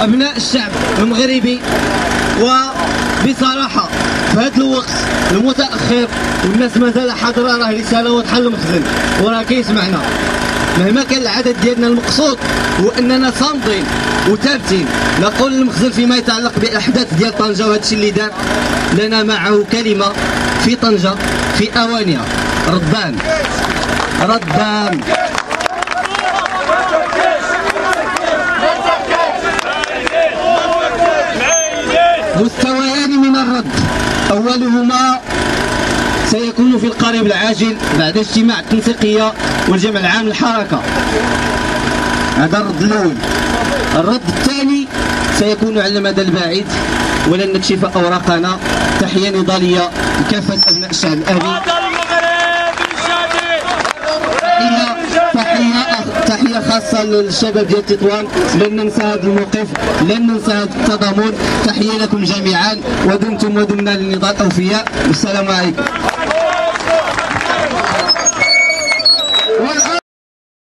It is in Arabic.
أبناء الشعب المغربي. وبصراحة في هذا الوقت المتأخر والناس مازال حاضرة راه رسالة واضحة للمخزن وراه كيسمعنا. مهما كان العدد ديالنا، المقصود هو اننا صامدين وثابتين. نقول للمخزن فيما يتعلق بالاحداث ديال طنجة وهذا الشيء اللي دار لنا معه كلمة في طنجة في اوانها. ردان ردان مستويان من الرد. اولهما سيكون في القريب العاجل بعد اجتماع التنسيقية والجمع العام للحركة. هذا الرد الأول. الرد الثاني سيكون على المدى البعيد ولن نكشف أوراقنا. تحية نضالية لكافة أبناء الشعب الأبي. تحية خاصة للشباب ديال تطوان. لن ننسى هذا الموقف، لن ننسى هذا التضامن. تحية لكم جميعا ودمتم ودمنا للنضال أوفياء. والسلام عليكم.